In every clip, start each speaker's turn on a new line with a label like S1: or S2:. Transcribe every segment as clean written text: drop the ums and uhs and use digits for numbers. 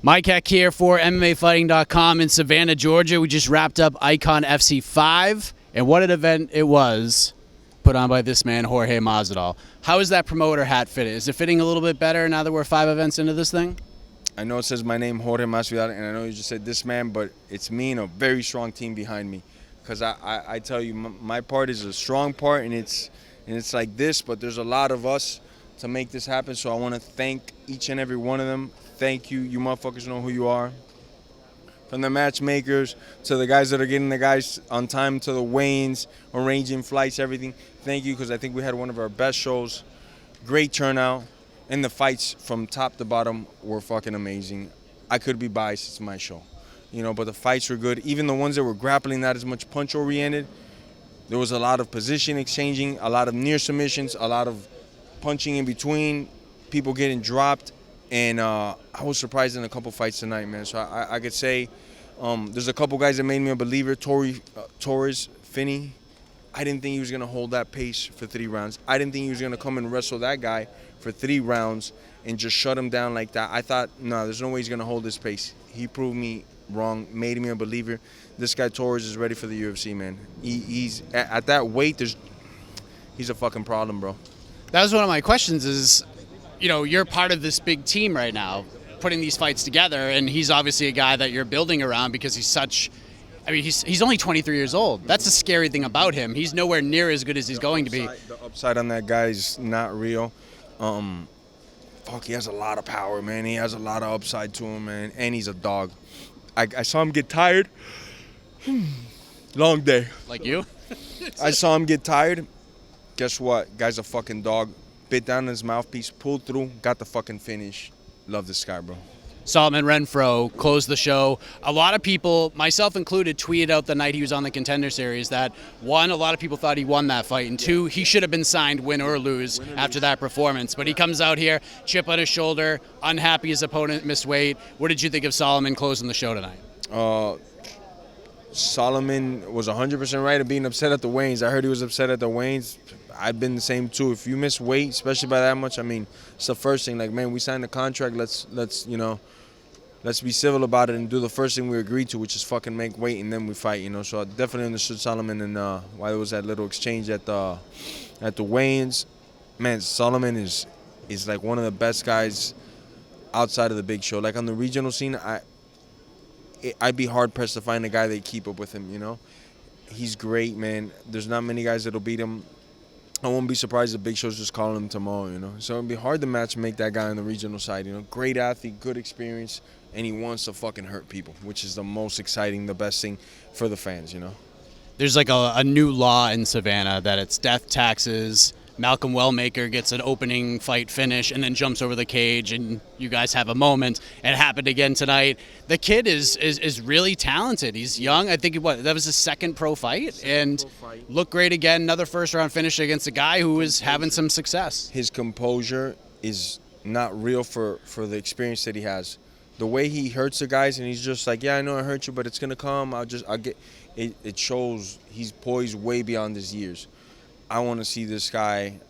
S1: Mike Heck here for MMAfighting.com in Savannah, Georgia. We just wrapped up iKON FC 5, and what an event it was put on by this man, Jorge Masvidal. How is that promoter hat fitted? Is it fitting a little bit better now that we're 5 events into this thing?
S2: I know it says my name, Jorge Masvidal, and I know you just said this man, but it's me and a very strong team behind me. Because I tell you, my part is a strong part, and it's like this, but there's a lot of us to make this happen, so I want to thank each and every one of them. Thank you. You motherfuckers know who you are. From the matchmakers to the guys that are getting the guys on time to the weigh-ins, arranging flights, everything. Thank you, because I think we had one of our best shows. Great turnout. And the fights from top to bottom were fucking amazing. I could be biased. It's my show. You know, but the fights were good. Even the ones that were grappling, not as much punch-oriented. There was a lot of position exchanging, a lot of near submissions, a lot of punching in between, people getting dropped. And I was surprised in a couple fights tonight, man. So I could say there's a couple guys that made me a believer. Torres, Finney. I didn't think he was going to hold that pace for 3 rounds. I didn't think he was going to come and wrestle that guy for 3 rounds and just shut him down like that. I thought, no, there's no way he's going to hold this pace. He proved me wrong, made me a believer. This guy Torres is ready for the UFC, man. He's at that weight, he's a fucking problem, bro.
S1: That was one of my questions is, you know, you're part of this big team right now, putting these fights together, and he's obviously a guy that you're building around because he's such, I mean, he's only 23 years old. That's the scary thing about him. He's nowhere near as good as he's going to be.
S2: The upside on that guy is not real. Fuck, he has a lot of power, man. He has a lot of upside to him, man, and he's a dog. I saw him get tired. Long day.
S1: Like you?
S2: I saw him get tired. Guess what? Guy's a fucking dog. Bit down his mouthpiece, pulled through, got the fucking finish. Love this guy, bro.
S1: Solomon Renfro closed the show. A lot of people, myself included, tweeted out the night he was on the Contender Series that, 1, a lot of people thought he won that fight, and 2, he should have been signed win or lose after that performance. But he comes out here, chip on his shoulder, unhappy his opponent missed weight. What did you think of Solomon closing the show tonight?
S2: Solomon was 100% right of being upset at the weigh-ins. I heard he was upset at the weigh-ins. I've been the same too. If you miss weight, especially by that much, I mean, it's the first thing. Like, man, we signed a contract. Let's be civil about it and do the first thing we agreed to, which is fucking make weight and then we fight. You know, so I definitely understood Solomon and why there was that little exchange at the weigh-ins. Man, Solomon is like one of the best guys outside of the big show. Like on the regional scene, I'd be hard pressed to find a guy that keep up with him. You know, he's great, man. There's not many guys that'll beat him. I won't be surprised if Big Show's just calling him tomorrow, you know. So it'd be hard to make that guy on the regional side, you know. Great athlete, good experience, and he wants to fucking hurt people, which is the most exciting, the best thing for the fans, you know.
S1: There's like a new law in Savannah that it's death taxes. Malcolm Wellmaker gets an opening fight finish and then jumps over the cage, and you guys have a moment. It happened again tonight. The kid is really talented. He's young. I think that was his second pro fight, and looked great again. Another first-round finish against a guy who is having some success.
S2: His composure is not real for the experience that he has. The way he hurts the guys, and he's just like, yeah, I know I hurt you, but it's gonna come. I'll get. It shows he's poised way beyond his years. I want to see this guy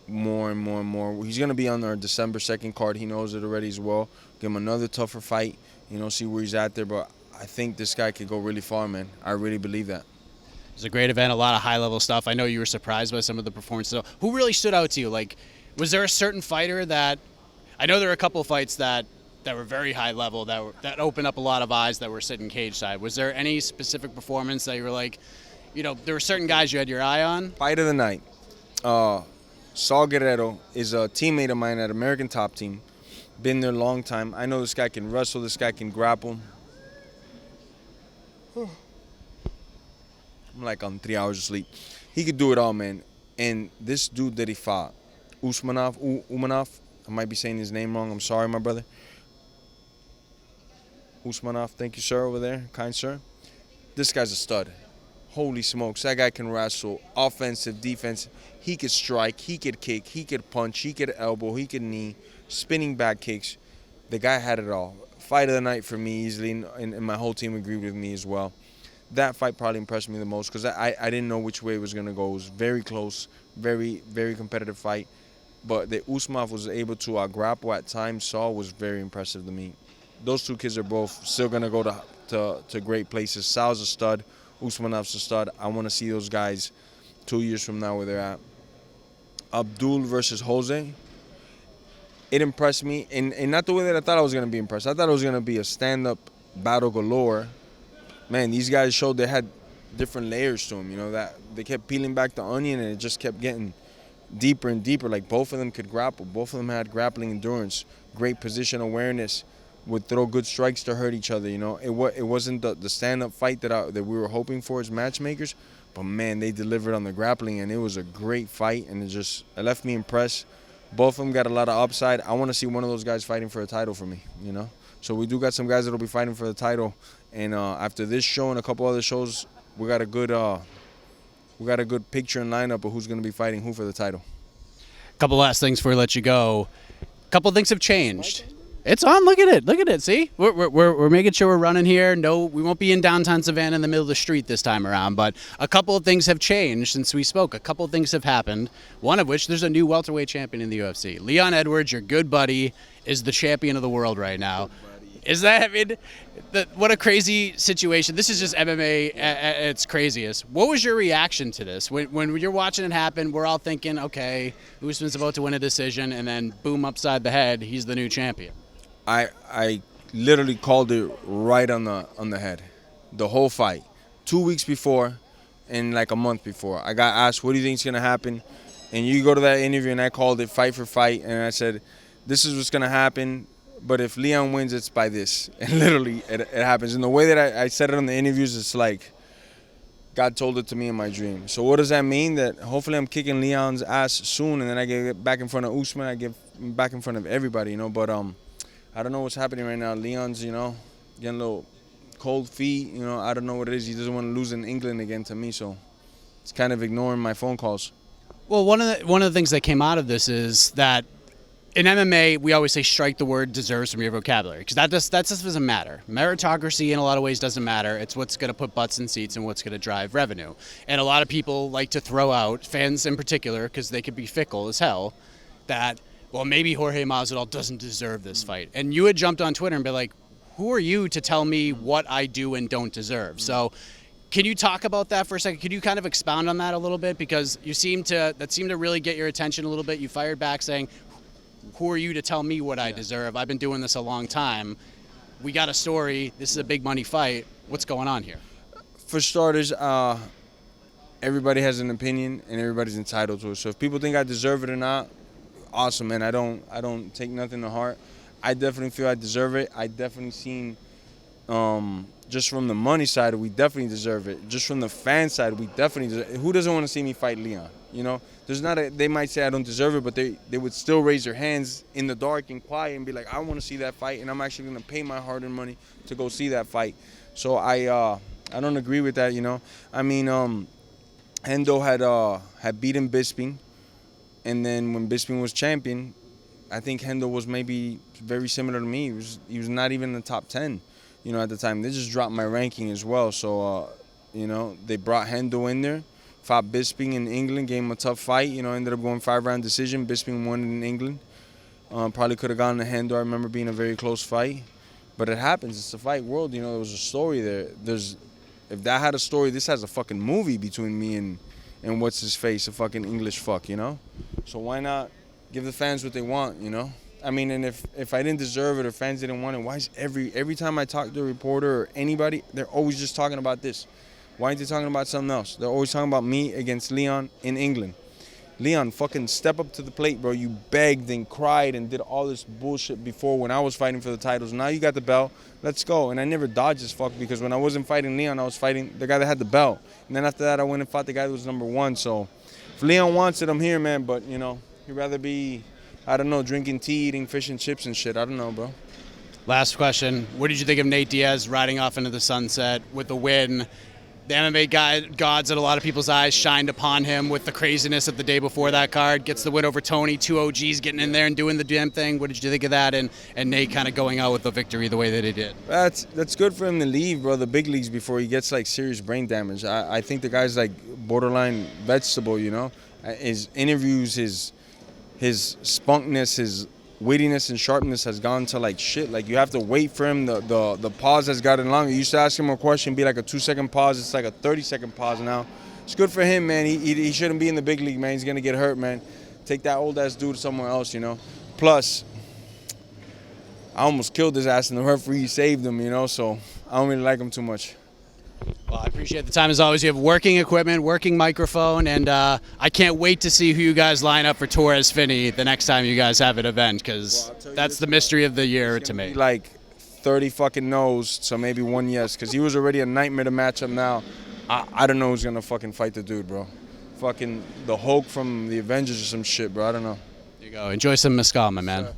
S2: more and more and more. He's going to be on our December 2nd card. He knows it already as well. Give him another tougher fight, you know, see where he's at there. But I think this guy could go really far, man. I really believe that.
S1: It was a great event, a lot of high-level stuff. I know you were surprised by some of the performances. Who really stood out to you? Like, was there a certain fighter that – I know there were a couple of fights that were very high level, that opened up a lot of eyes that were sitting cage side. Was there any specific performance that you were like – you know, there were certain guys you had your eye on?
S2: Fight of the night. Saul Guerrero is a teammate of mine at American Top Team. Been there a long time. I know this guy can wrestle. This guy can grapple. I'm like on 3 hours of sleep. He could do it all, man. And this dude that he fought, Umanov, I might be saying his name wrong. I'm sorry, my brother. Usmanov, thank you, sir, over there. Kind sir. This guy's a stud. Holy smokes, that guy can wrestle, offensive, defense. He could strike, he could kick, he could punch, he could elbow, he could knee, spinning back kicks. The guy had it all. Fight of the night for me easily, and my whole team agreed with me as well. That fight probably impressed me the most because I didn't know which way it was going to go. It was very close, very, very competitive fight. But the Usmanov was able to grapple at times. Saul was very impressive to me. those two kids are both still gonna go to great places. Sal's a stud, Usmanov's a stud. I want to see those guys 2 years from now where they're at. Abdul versus Jose. It impressed me, and not the way that I thought I was gonna be impressed. I thought it was gonna be a stand-up battle galore. Man, these guys showed they had different layers to them. You know, that they kept peeling back the onion, and it just kept getting deeper and deeper. Like, both of them could grapple. Both of them had grappling endurance, great position awareness, would throw good strikes to hurt each other. You know, it wasn't the stand-up fight that we were hoping for as matchmakers, but man, they delivered on the grappling, and it was a great fight, and it left me impressed. Both of them got a lot of upside. I want to see one of those guys fighting for a title for me. You know, so we do got some guys that'll be fighting for the title, and after this show and a couple other shows, we got a good picture and lineup of who's going to be fighting who for the title.
S1: Couple last things before we let you go. Couple things have changed. It's on. Look at it. Look at it. See, we're making sure we're running here. No, we won't be in downtown Savannah in the middle of the street this time around. But a couple of things have changed since we spoke. A couple of things have happened. One of which, there's a new welterweight champion in the UFC. Leon Edwards, your good buddy, is the champion of the world right now. Is that, I mean, what a crazy situation. This is just MMA at its craziest. What was your reaction to this? When you're watching it happen, we're all thinking, okay, Usman's about to win a decision, and then boom, upside the head, he's the new champion.
S2: I literally called it right on the head. The whole fight. 2 weeks before and like a month before, I got asked, what do you think is going to happen? And you go to that interview, and I called it fight for fight, and I said, this is what's going to happen. But if Leon wins, it's by this. And literally, it happens. And the way that I said it on the interviews, it's like God told it to me in my dream. So what does that mean? That hopefully I'm kicking Leon's ass soon, and then I get back in front of Usman. I get back in front of everybody, you know. But I don't know what's happening right now. Leon's, you know, getting a little cold feet. You know, I don't know what it is. He doesn't want to lose in England again to me, so it's kind of ignoring my phone calls.
S1: Well, one of the things that came out of this is that in MMA, we always say strike the word deserves from your vocabulary, because that just doesn't matter. Meritocracy in a lot of ways doesn't matter. It's what's going to put butts in seats and what's going to drive revenue. And a lot of people like to throw out, fans in particular, because they could be fickle as hell, that, well, maybe Jorge Masvidal doesn't deserve this fight. And you had jumped on Twitter and been like, who are you to tell me what I do and don't deserve? So can you talk about that for a second? Could you kind of expound on that a little bit? Because that seemed to really get your attention a little bit. You fired back saying, who are you to tell me what I deserve? I've been doing this a long time. We got a story. This is a big money fight. What's going on here?
S2: For starters, everybody has an opinion, and everybody's entitled to it. So if people think I deserve it or not, awesome, man. I don't take nothing to heart. I definitely feel I deserve it. I definitely seen, just from the money side, we definitely deserve it. Just from the fan side, we definitely deserve it. Who doesn't want to see me fight Leon? You know, they might say I don't deserve it, but they would still raise their hands in the dark and quiet and be like, I want to see that fight, and I'm actually going to pay my hard-earned money to go see that fight. So I don't agree with that, you know. I mean, Hendo had beaten Bisping, and then when Bisping was champion, I think Hendo was maybe very similar to me. He was not even in the top 10, you know, at the time. They just dropped my ranking as well. So, you know, they brought Hendo in there, fought Bisping in England, gave him a tough fight. You know, ended up going 5-round decision. Bisping won in England. Probably could have gone to Hendo. I remember being a very close fight. But it happens. It's the fight world. You know, there was a story there. If that had a story, this has a fucking movie between me and what's his face, a fucking English fuck, you know? So why not give the fans what they want, you know? I mean, and if I didn't deserve it or fans didn't want it, why is every time I talk to a reporter or anybody, they're always just talking about this? Why aren't they talking about something else? They're always talking about me against Leon in England. Leon, fucking step up to the plate, bro. You begged and cried and did all this bullshit before when I was fighting for the titles. Now you got the belt. Let's go. And I never dodged this fuck, because when I wasn't fighting Leon, I was fighting the guy that had the belt. And then after that, I went and fought the guy that was number 1. So if Leon wants it, I'm here, man. But, you know, he'd rather be, I don't know, drinking tea, eating fish and chips and shit. I don't know, bro.
S1: Last question. What did you think of Nate Diaz riding off into the sunset with the win? The MMA gods in a lot of people's eyes shined upon him with the craziness of the day before that card. Gets the win over Tony, 2 OGs getting in there and doing the damn thing. What did you think of that? And Nate kind of going out with the victory the way that he did.
S2: That's good for him to leave, bro, the big leagues before he gets like serious brain damage. I think the guy's like borderline vegetable, you know. His interviews, his spunkness, his wittiness and sharpness has gone to like shit. Like you have to wait for him. The pause has gotten longer. You used to ask him a question, be like a 2-second pause. It's like a 30-second pause now. It's good for him, man. He shouldn't be in the big league, man. He's gonna get hurt, man. Take that old ass dude somewhere else, you know. Plus, I almost killed his ass and the referee saved him, you know. So I don't really like him too much.
S1: Well, I appreciate the time as always. You have working equipment, working microphone, and I can't wait to see who you guys line up for Torres Finney the next time you guys have an event, because that's the mystery of the year to me.
S2: Like 30 fucking no's, so maybe 1 yes, because he was already a nightmare to match up now. I don't know who's gonna fucking fight the dude, bro. Fucking the Hulk from the Avengers or some shit, bro. I don't know.
S1: There you go. Enjoy some mezcal, my man.